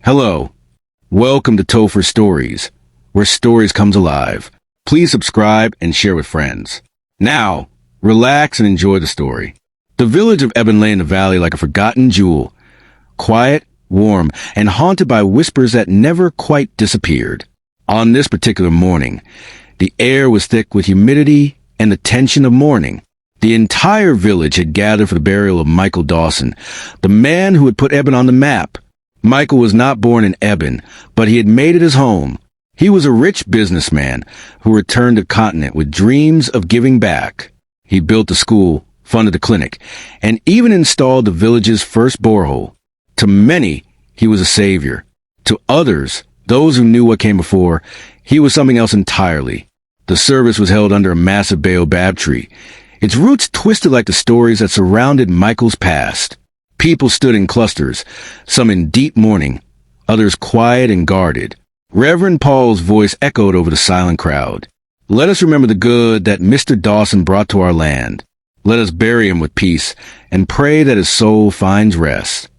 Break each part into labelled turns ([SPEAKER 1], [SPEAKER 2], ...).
[SPEAKER 1] Hello. Welcome to TOPHER'S Stories, where stories comes alive. Please subscribe and share with friends. Now, relax and enjoy the story. The village of Eben lay in the valley like a forgotten jewel, quiet, warm, and haunted by whispers that never quite disappeared. On this particular morning, the air was thick with humidity and the tension of mourning. The entire village had gathered for the burial of Michael Dawson, the man who had put Eben on the map. Michael was not born in Eben, but he had made it his home. He was a rich businessman who returned to the continent with dreams of giving back. He built a school, funded a clinic, and even installed the village's first borehole. To many, he was a savior. To others, those who knew what came before, he was something else entirely. The service was held under a massive baobab tree. Its roots twisted like the stories that surrounded Michael's past. People stood in clusters, some in deep mourning, others quiet and guarded. Reverend Paul's voice echoed over the silent crowd. Let us remember the good that Mr. Dawson brought to our land. Let us bury him with peace and pray that his soul finds rest.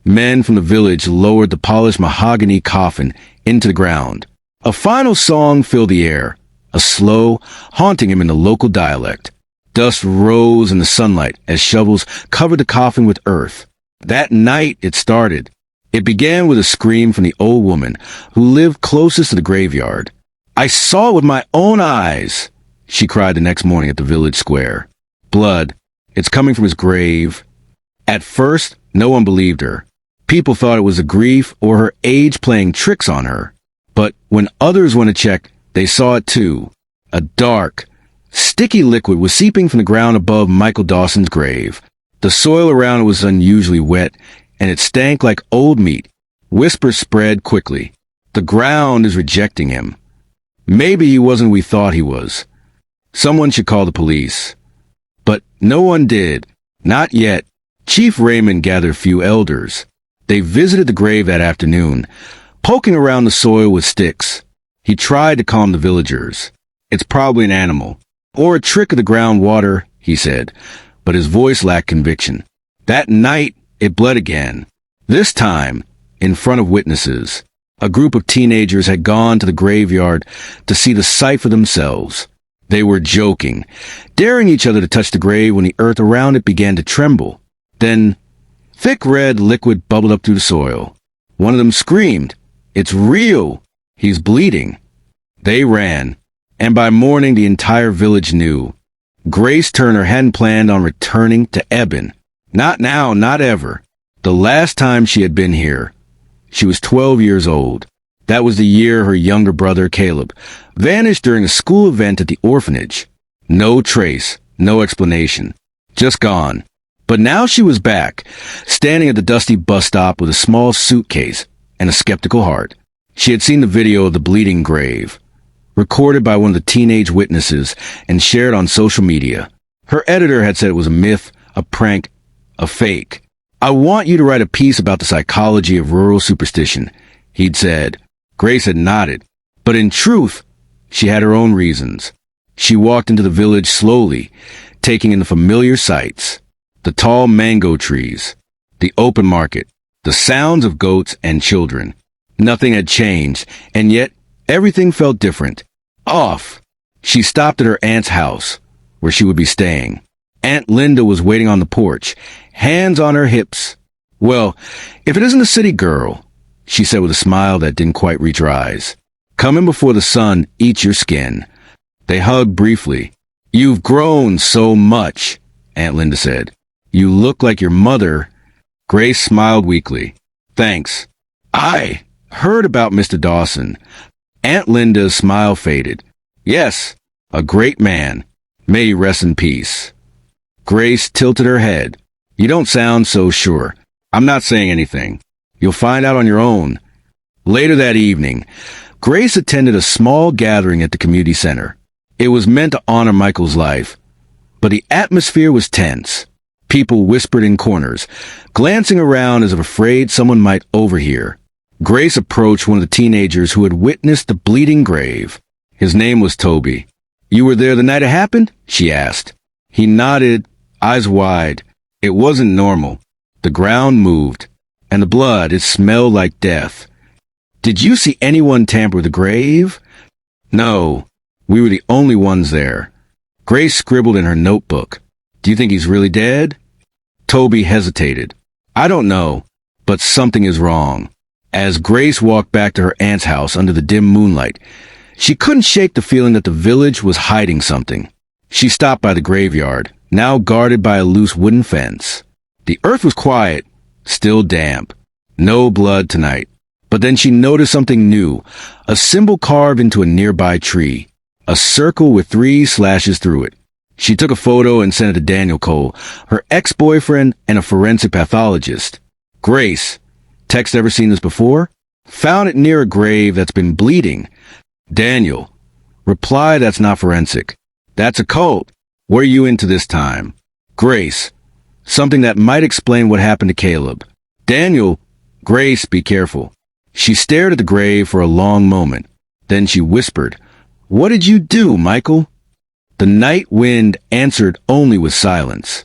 [SPEAKER 1] Men from the village lowered the polished mahogany coffin into the ground. A final song filled the air, a slow, haunting hymn in the local dialect. Dust rose in the sunlight as shovels covered the coffin with earth. That night it started. It began with a scream from the old woman who lived closest to the graveyard. "I saw it with my own eyes," she cried the next morning at the village square. "Blood. It's coming from his grave." At first, no one believed her. People thought it was the grief or her age playing tricks on her. But when others went to check, they saw it too. A dark, sticky liquid was seeping from the ground above Michael Dawson's grave. The soil around it was unusually wet, and it stank like old meat. Whispers spread quickly. The ground is rejecting him. Maybe he wasn't who we thought he was. Someone should call the police. But no one did. Not yet. Chief Raymond gathered a few elders. They visited the grave that afternoon, poking around the soil with sticks. He tried to calm the villagers. "It's probably an animal, or a trick of the groundwater," he said, but his voice lacked conviction. That night, it bled again. This time, in front of witnesses. A group of teenagers had gone to the graveyard to see the site for themselves. They were joking, daring each other to touch the grave when the earth around it began to tremble. Then, thick red liquid bubbled up through the soil. One of them screamed, "It's real! He's bleeding!" They ran, and by morning the entire village knew. Grace Turner hadn't planned on returning to Eben. Not now, not ever. The last time she had been here, she was 12 years old. That was the year her younger brother, Caleb, vanished during a school event at the orphanage. No trace, no explanation. Just gone. But now she was back, standing at the dusty bus stop with a small suitcase and a skeptical heart. She had seen the video of the bleeding grave, recorded by one of the teenage witnesses and shared on social media. Her editor had said it was a myth, a prank, a fake. "I want you to write a piece about the psychology of rural superstition," he'd said. Grace had nodded, but in truth, she had her own reasons. She walked into the village slowly, taking in the familiar sights. The tall mango trees, the open market, the sounds of goats and children. Nothing had changed, and yet everything felt different. Off. She stopped at her aunt's house, where she would be staying. Aunt Linda was waiting on the porch, hands on her hips. "Well, if it isn't a city girl," she said with a smile that didn't quite reach her eyes. "Come in before the sun eats your skin." They hugged briefly. "You've grown so much," Aunt Linda said. "You look like your mother." Grace smiled weakly. "Thanks. I heard about Mr. Dawson." Aunt Linda's smile faded. "Yes, a great man. May he rest in peace." Grace tilted her head. "You don't sound so sure. I'm not saying anything. You'll find out on your own." Later that evening, Grace attended a small gathering at the community center. It was meant to honor Michael's life, but the atmosphere was tense. People whispered in corners, glancing around as if afraid someone might overhear. Grace approached one of the teenagers who had witnessed the bleeding grave. His name was Toby. "You were there the night it happened?" she asked. He nodded, eyes wide. It wasn't normal. The ground moved. And the blood, it smelled like death. Did you see anyone tamper with the grave? No, we were the only ones there. Grace scribbled in her notebook. Do you think he's really dead? Toby hesitated. I don't know, but something is wrong. As Grace walked back to her aunt's house under the dim moonlight, she couldn't shake the feeling that the village was hiding something. She stopped by the graveyard, now guarded by a loose wooden fence. The earth was quiet, still damp. No blood tonight. But then she noticed something new, a symbol carved into a nearby tree, a circle with 3 slashes through it. She took a photo and sent it to Daniel Cole, her ex-boyfriend and a forensic pathologist. Grace, text ever seen this before? Found it near a grave that's been bleeding. Daniel, reply that's not forensic. That's a cult. What are you into this time? Grace, something that might explain what happened to Caleb. Daniel, Grace, be careful. She stared at the grave for a long moment. Then she whispered, What did you do, Michael? The night wind answered only with silence.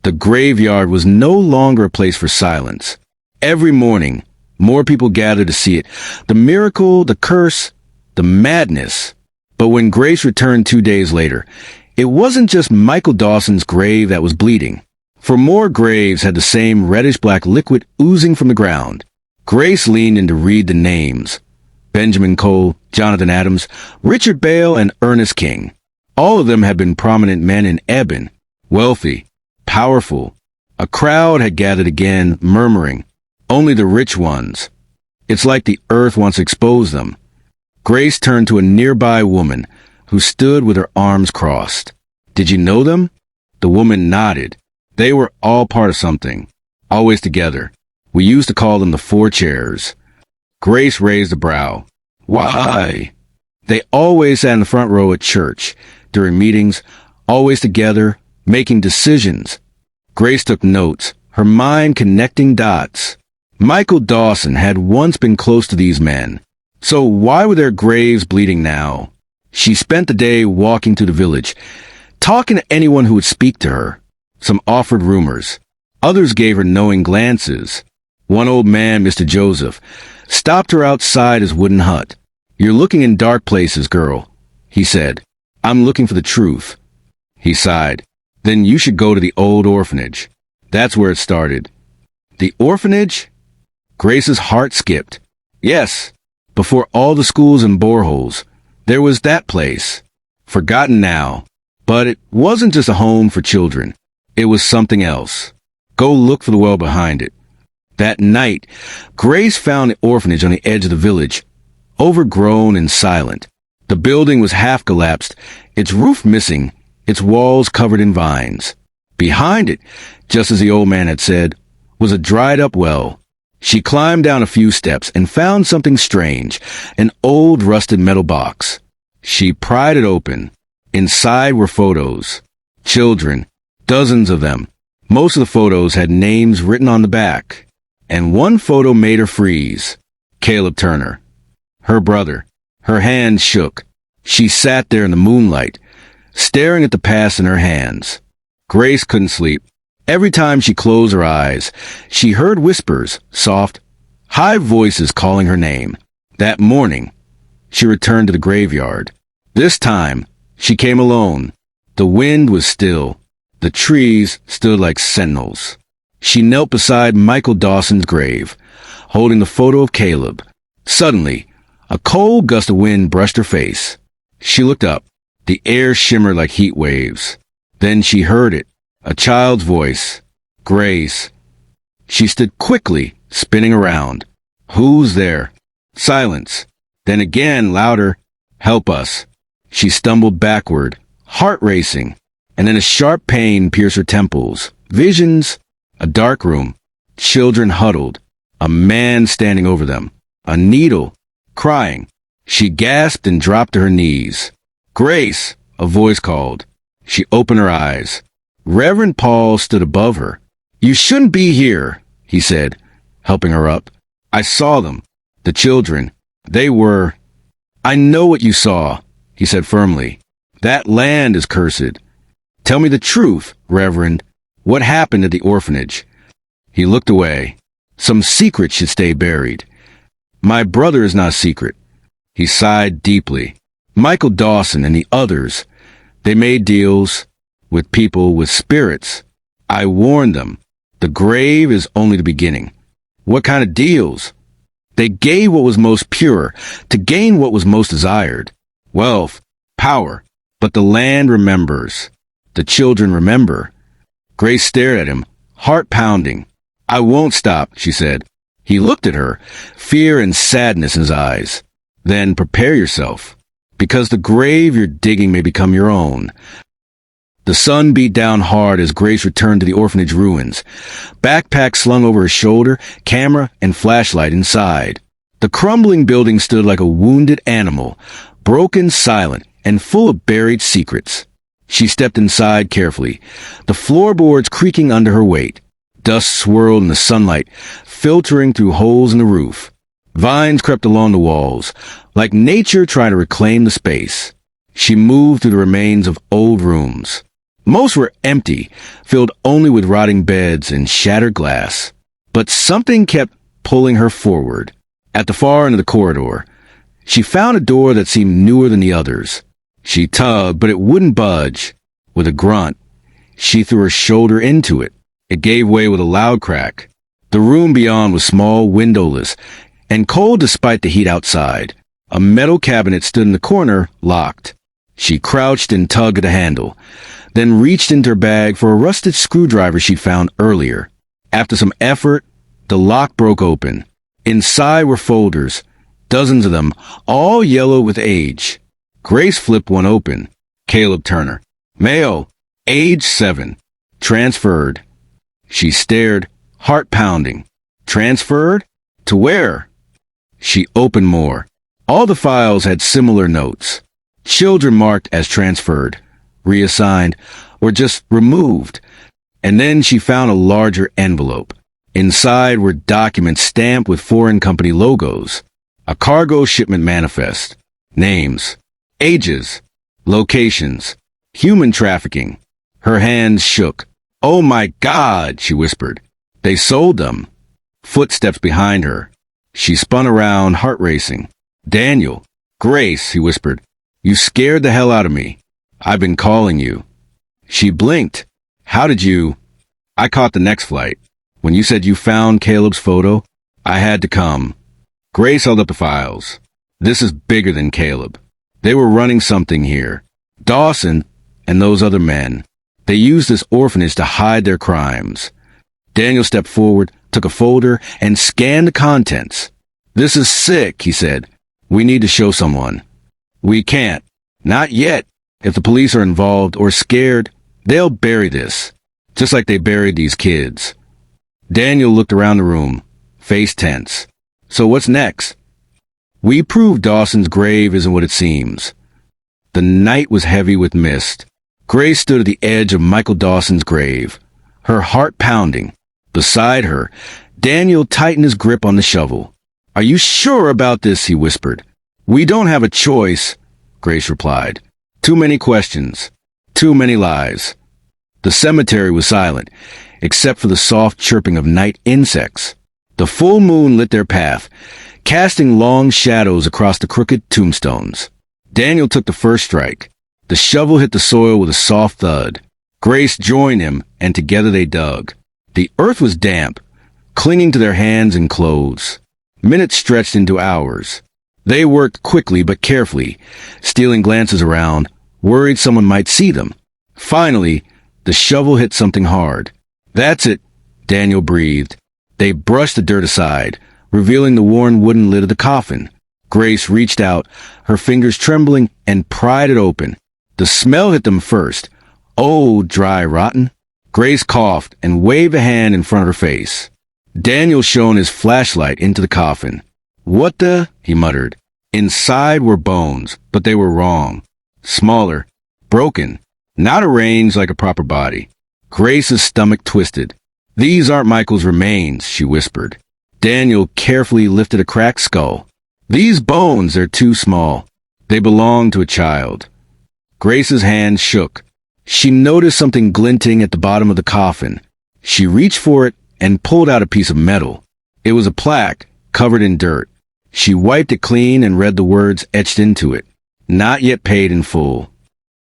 [SPEAKER 1] The graveyard was no longer a place for silence. Every morning, more people gathered to see it. The miracle, the curse, the madness. But when Grace returned 2 days later, it wasn't just Michael Dawson's grave that was bleeding. For more graves had the same reddish-black liquid oozing from the ground. Grace leaned in to read the names. Benjamin Cole, Jonathan Adams, Richard Bale, and Ernest King. All of them had been prominent men in Eben, wealthy, powerful. A crowd had gathered again, murmuring, Only the rich ones. It's like the earth wants to expose them. Grace turned to a nearby woman who stood with her arms crossed. Did you know them? The woman nodded. They were all part of something, always together. We used to call them the 4 chairs. Grace raised a brow. Why? They always sat in the front row at church, during meetings, always together, making decisions. Grace took notes, her mind connecting dots. Michael Dawson had once been close to these men. So why were their graves bleeding now? She spent the day walking through the village, talking to anyone who would speak to her. Some offered rumors. Others gave her knowing glances. One old man, Mr. Joseph, stopped her outside his wooden hut. You're looking in dark places, girl, he said. I'm looking for the truth. He sighed. Then you should go to the old orphanage. That's where it started. The orphanage? Grace's heart skipped. Yes, before all the schools and boreholes, there was that place. Forgotten now. But it wasn't just a home for children. It was something else. Go look for the well behind it. That night, Grace found the orphanage on the edge of the village, overgrown and silent. The building was half collapsed, its roof missing, its walls covered in vines. Behind it, just as the old man had said, was a dried-up well. She climbed down a few steps and found something strange, an old rusted metal box. She pried it open. Inside were photos. Children, dozens of them. Most of the photos had names written on the back. And one photo made her freeze. Caleb Turner. Her brother. Her hands shook. She sat there in the moonlight, staring at the past in her hands. Grace couldn't sleep. Every time she closed her eyes, she heard whispers, soft, high voices calling her name. That morning, she returned to the graveyard. This time, she came alone. The wind was still. The trees stood like sentinels. She knelt beside Michael Dawson's grave, holding the photo of Caleb. Suddenly, a cold gust of wind brushed her face. She looked up. The air shimmered like heat waves. Then she heard it, a child's voice. Grace. She stood quickly, spinning around. Who's there? Silence. Then again, louder. Help us. She stumbled backward, heart racing, and then a sharp pain pierced her temples. Visions. A dark room. Children huddled. A man standing over them. A needle. Crying. She gasped and dropped to her knees. Grace, a voice called. She opened her eyes. Reverend Paul stood above her. You shouldn't be here, he said, helping her up. I saw them. The children. They were... I know what you saw, he said firmly. That land is cursed. Tell me the truth, Reverend. What happened at the orphanage? He looked away. Some secret should stay buried. My brother is not a secret. He sighed deeply. Michael Dawson and the others, they made deals with people, with spirits. I warned them. The grave is only the beginning. What kind of deals? They gave what was most pure to gain what was most desired. Wealth, power. But the land remembers. The children remember. Grace stared at him, heart pounding. I won't stop, she said. He looked at her, fear and sadness in his eyes. Then prepare yourself, because the grave you're digging may become your own. The sun beat down hard as Grace returned to the orphanage ruins. Backpack slung over her shoulder, camera and flashlight inside. The crumbling building stood like a wounded animal, broken, silent, and full of buried secrets. She stepped inside carefully, the floorboards creaking under her weight. Dust swirled in the sunlight, filtering through holes in the roof. Vines crept along the walls, like nature trying to reclaim the space. She moved through the remains of old rooms. Most were empty, filled only with rotting beds and shattered glass. But something kept pulling her forward. At the far end of the corridor, she found a door that seemed newer than the others. She tugged, but it wouldn't budge. With a grunt, she threw her shoulder into it. It gave way with a loud crack. The room beyond was small, windowless, and cold despite the heat outside. A metal cabinet stood in the corner, locked. She crouched and tugged at a handle, then reached into her bag for a rusted screwdriver she'd found earlier. After some effort, the lock broke open. Inside were folders, dozens of them, all yellow with age. Grace flipped one open. Caleb Turner. Male. Age 7. Transferred. She stared, heart pounding. Transferred? To where? She opened more. All the files had similar notes. Children marked as transferred, reassigned, or just removed. And then she found a larger envelope. Inside were documents stamped with foreign company logos. A cargo shipment manifest. Names. Ages, locations, human trafficking. Her hands shook. Oh my God, she whispered. They sold them. Footsteps behind her. She spun around, heart racing. Daniel. Grace, he whispered. You scared the hell out of me. I've been calling you. She blinked. How did you? I caught the next flight. When you said you found Caleb's photo, I had to come. Grace held up the files. This is bigger than Caleb. They were running something here. Dawson and those other men. They used this orphanage to hide their crimes. Daniel stepped forward, took a folder, and scanned the contents. This is sick, he said. We need to show someone. We can't. Not yet. If the police are involved or scared, they'll bury this. Just like they buried these kids. Daniel looked around the room, face tense. So what's next? We proved Dawson's grave isn't what it seems. The night was heavy with mist. Grace stood at the edge of Michael Dawson's grave, her heart pounding. Beside her, Daniel tightened his grip on the shovel. Are you sure about this? He whispered. We don't have a choice, Grace replied. Too many questions. Too many lies. The cemetery was silent, except for the soft chirping of night insects. The full moon lit their path, casting long shadows across the crooked tombstones. Daniel took the first strike. The shovel hit the soil with a soft thud. Grace joined him, and together they dug. The earth was damp, clinging to their hands and clothes. Minutes stretched into hours. They worked quickly but carefully, stealing glances around, worried someone might see them. Finally, the shovel hit something hard. That's it, Daniel breathed. They brushed the dirt aside, revealing the worn wooden lid of the coffin. Grace reached out, her fingers trembling, and pried it open. The smell hit them first. Oh, dry, rotten. Grace coughed and waved a hand in front of her face. Daniel shone his flashlight into the coffin. What the? He muttered. Inside were bones, but they were wrong. Smaller, broken, not arranged like a proper body. Grace's stomach twisted. These aren't Michael's remains, she whispered. Daniel carefully lifted a cracked skull. These bones are too small. They belong to a child. Grace's hand shook. She noticed something glinting at the bottom of the coffin. She reached for it and pulled out a piece of metal. It was a plaque, covered in dirt. She wiped it clean and read the words etched into it. Not yet paid in full.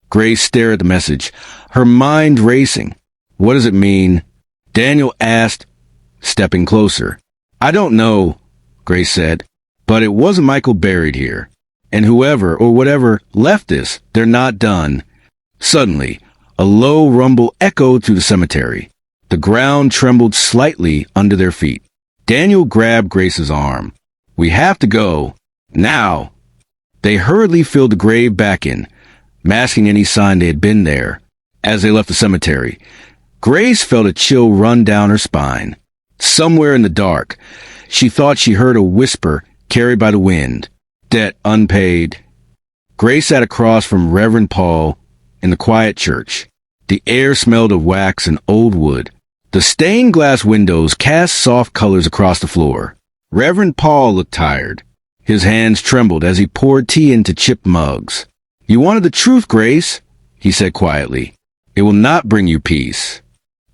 [SPEAKER 1] Grace stared at the message, her mind racing. What does it mean? Daniel asked, stepping closer. I don't know, Grace said, but it wasn't Michael buried here. And whoever or whatever left this, they're not done. Suddenly, a low rumble echoed through the cemetery. The ground trembled slightly under their feet. Daniel grabbed Grace's arm. We have to go. Now. They hurriedly filled the grave back in, masking any sign they had been there. As they left the cemetery, Grace felt a chill run down her spine. Somewhere in the dark, she thought she heard a whisper carried by the wind. Debt unpaid. Grace sat across from Reverend Paul in the quiet church. The air smelled of wax and old wood. The stained glass windows cast soft colors across the floor. Reverend Paul looked tired. His hands trembled as he poured tea into chipped mugs. You wanted the truth, Grace, he said quietly. It will not bring you peace.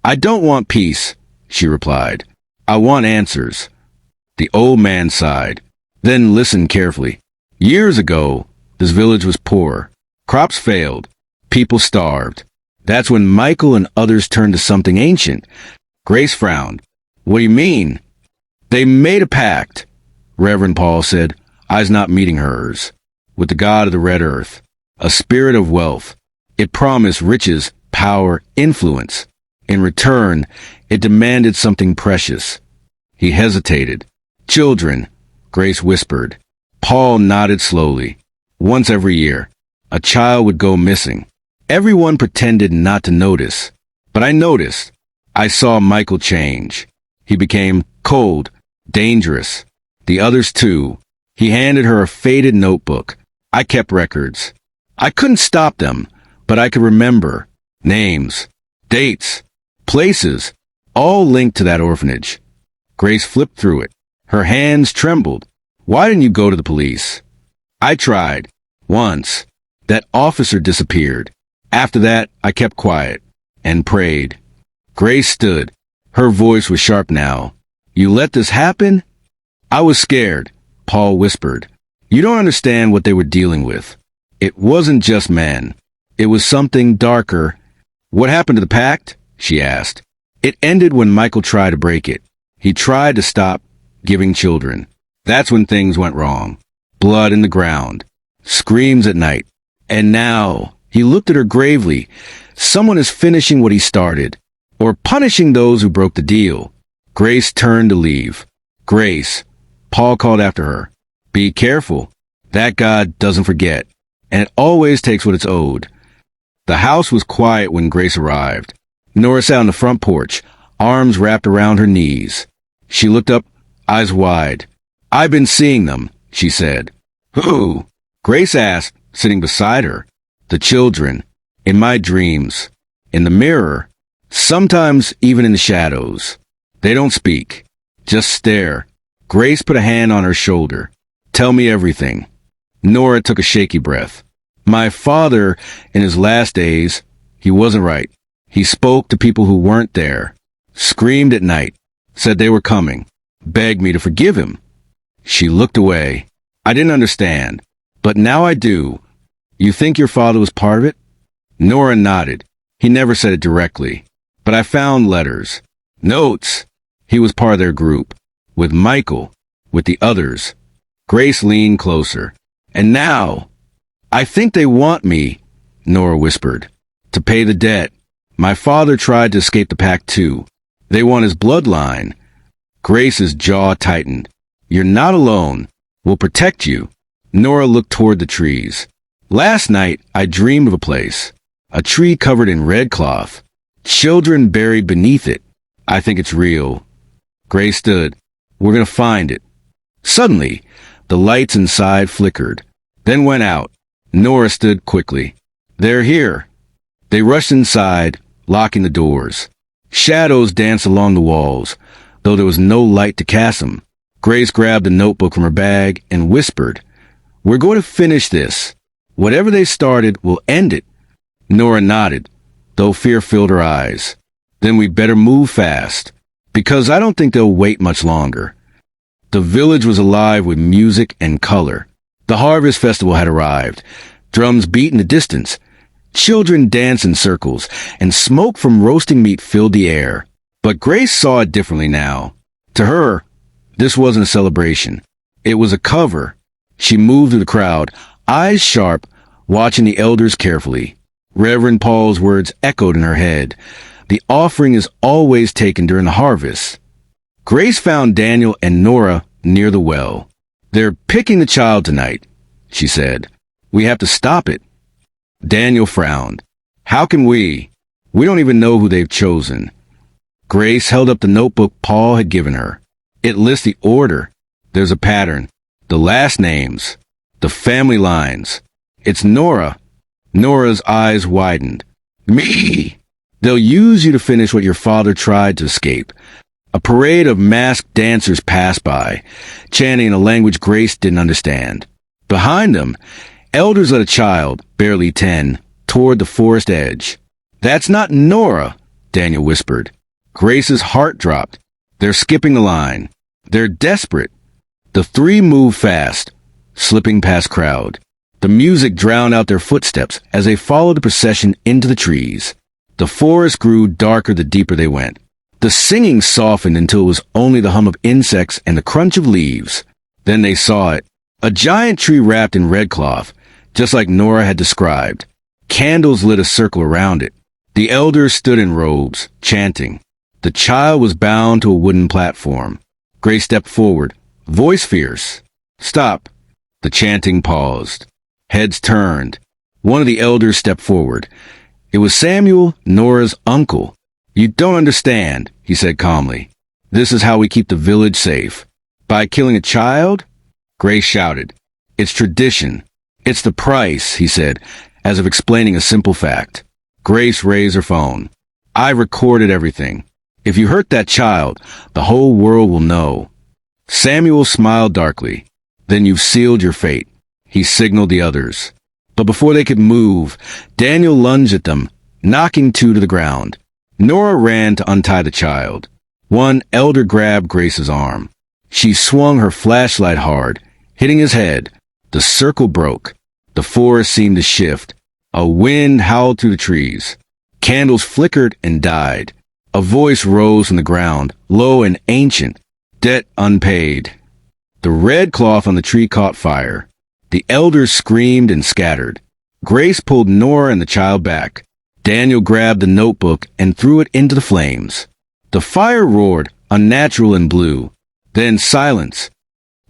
[SPEAKER 1] I don't want peace, she replied. I want answers. The old man sighed, then listened carefully. Years ago, this village was poor. Crops failed. People starved. That's when Michael and others turned to something ancient. Grace frowned. What do you mean? They made a pact, Reverend Paul said, eyes not meeting hers, with the god of the red earth, a spirit of wealth. It promised riches, power, influence. In return, it demanded something precious. He hesitated. Children, Grace whispered. Paul nodded slowly. Once every year, a child would go missing. Everyone pretended not to notice. But I noticed. I saw Michael change. He became cold, dangerous. The others too. He handed her a faded notebook. I kept records. I couldn't stop them, but I could remember. Names, dates, places, all linked to that orphanage. Grace flipped through it. Her hands trembled. Why didn't you go to the police? I tried. Once. That officer disappeared. After that, I kept quiet and prayed. Grace stood. Her voice was sharp now. You let this happen? I was scared, Paul whispered. You don't understand what they were dealing with. It wasn't just men. It was something darker. What happened to the pact? She asked. It ended when Michael tried to break it. He tried to stop giving children. That's when things went wrong. Blood in the ground. Screams at night. And now, he looked at her gravely. Someone is finishing what he started. Or punishing those who broke the deal. Grace turned to leave. Grace. Paul called after her. Be careful. That God doesn't forget. And it always takes what it's owed. The house was quiet when Grace arrived. Nora sat on the front porch, arms wrapped around her knees. She looked up, eyes wide. I've been seeing them, she said. Who? Grace asked, sitting beside her. The children. In my dreams. In the mirror. Sometimes even in the shadows. They don't speak. Just stare. Grace put a hand on her shoulder. Tell me everything. Nora took a shaky breath. My father, in his last days, he wasn't right. He spoke to people who weren't there. Screamed at night. Said they were coming. Begged me to forgive him. She looked away. I didn't understand. But now I do. You think your father was part of it? Nora nodded. He never said it directly. But I found letters. Notes. He was part of their group. With Michael. With the others. Grace leaned closer. And now, I think they want me, Nora whispered, to pay the debt. My father tried to escape the pact too. They want his bloodline. Grace's jaw tightened. You're not alone. We'll protect you. Nora looked toward the trees. Last night, I dreamed of a place. A tree covered in red cloth. Children buried beneath it. I think it's real. Grace stood. We're gonna find it. Suddenly, the lights inside flickered, then went out. Nora stood quickly. They're here. They rushed inside, locking the doors. Shadows danced along the walls, though there was no light to cast them. Grace grabbed a notebook from her bag and whispered, We're going to finish this. Whatever they started, we'll end it. Nora nodded, though fear filled her eyes. Then we better move fast, because I don't think they'll wait much longer. The village was alive with music and color. The harvest festival had arrived. Drums beat in the distance. Children danced in circles, and smoke from roasting meat filled the air. But Grace saw it differently now. To her, this wasn't a celebration. It was a cover. She moved through the crowd, eyes sharp, watching the elders carefully. Reverend Paul's words echoed in her head. The offering is always taken during the harvest. Grace found Daniel and Nora near the well. They're picking the child tonight, she said. We have to stop it. Daniel frowned. How can we? We don't even know who they've chosen. Grace held up the notebook Paul had given her. It lists the order. There's a pattern. The last names. The family lines. It's Nora. Nora's eyes widened. Me! They'll use you to finish what your father tried to escape. A parade of masked dancers passed by, chanting in a language Grace didn't understand. Behind them, elders led a child, barely 10, toward the forest edge. That's not Nora, Daniel whispered. Grace's heart dropped. They're skipping the line. They're desperate. The three moved fast, slipping past crowd. The music drowned out their footsteps as they followed the procession into the trees. The forest grew darker the deeper they went. The singing softened until it was only the hum of insects and the crunch of leaves. Then they saw it. A giant tree wrapped in red cloth, just like Nora had described. Candles lit a circle around it. The elders stood in robes, chanting. The child was bound to a wooden platform. Grace stepped forward, voice fierce. Stop. The chanting paused. Heads turned. One of the elders stepped forward. It was Samuel, Nora's uncle. You don't understand, he said calmly. This is how we keep the village safe. By killing a child? Grace shouted. It's tradition. It's the price, he said, as if explaining a simple fact. Grace raised her phone. I recorded everything. If you hurt that child, the whole world will know. Samuel smiled darkly. Then you've sealed your fate. He signaled the others. But before they could move, Daniel lunged at them, knocking two to the ground. Nora ran to untie the child. One elder grabbed Grace's arm. She swung her flashlight hard, hitting his head. The circle broke. The forest seemed to shift. A wind howled through the trees. Candles flickered and died. A voice rose from the ground, low and ancient. Debt unpaid. The red cloth on the tree caught fire. The elders screamed and scattered. Grace pulled Nora and the child back. Daniel grabbed the notebook and threw it into the flames. The fire roared, unnatural and blue. Then silence.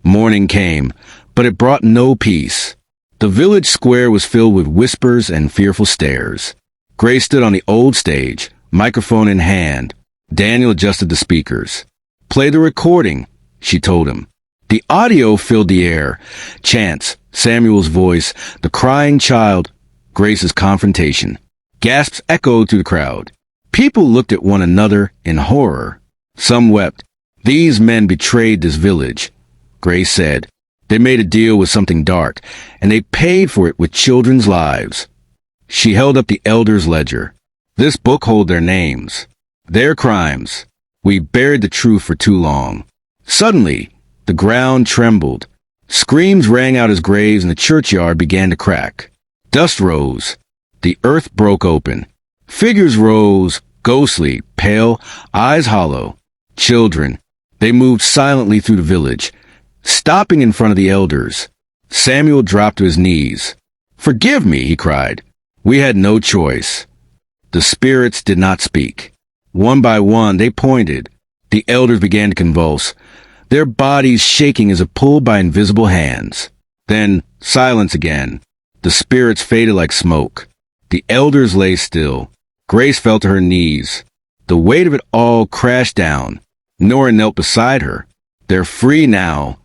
[SPEAKER 1] Morning came, but it brought no peace. The village square was filled with whispers and fearful stares. Grace stood on the old stage, microphone in hand. Daniel adjusted the speakers. Play the recording, she told him. The audio filled the air. Chants, Samuel's voice, the crying child, Grace's confrontation. Gasps echoed through the crowd. People looked at one another in horror. Some wept. These men betrayed this village, Grace said. They made a deal with something dark, and they paid for it with children's lives. She held up the elders' ledger. This book holds their names, their crimes. We buried the truth for too long. Suddenly, the ground trembled. Screams rang out as graves in the churchyard began to crack. Dust rose. The earth broke open. Figures rose, ghostly, pale, eyes hollow. Children. They moved silently through the village, stopping in front of the elders. Samuel dropped to his knees. Forgive me, he cried. We had no choice. The spirits did not speak. One by one, they pointed. The elders began to convulse, their bodies shaking as if pulled by invisible hands. Then, silence again. The spirits faded like smoke. The elders lay still. Grace fell to her knees. The weight of it all crashed down. Nora knelt beside her. They're free now.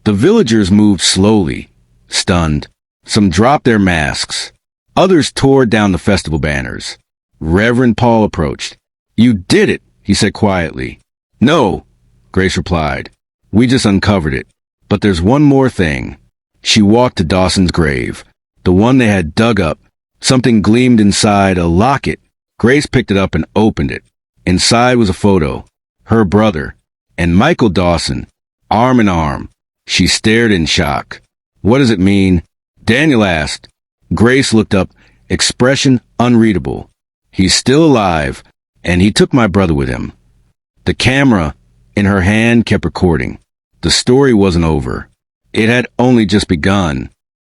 [SPEAKER 1] The villagers moved slowly, stunned. Some dropped their masks. Others tore down the festival banners. Reverend Paul approached. You did it, he said quietly. No, Grace replied. We just uncovered it. But there's one more thing. She walked to Dawson's grave, the one they had dug up. Something gleamed inside, a locket. Grace picked it up and opened it. Inside was a photo. Her brother. And Michael Dawson. arm in arm. She stared in shock. What does it mean? Daniel asked. Grace looked up, expression unreadable. He's still alive, and he took my brother with him. The camera in her hand kept recording. The story wasn't over. It had only just begun.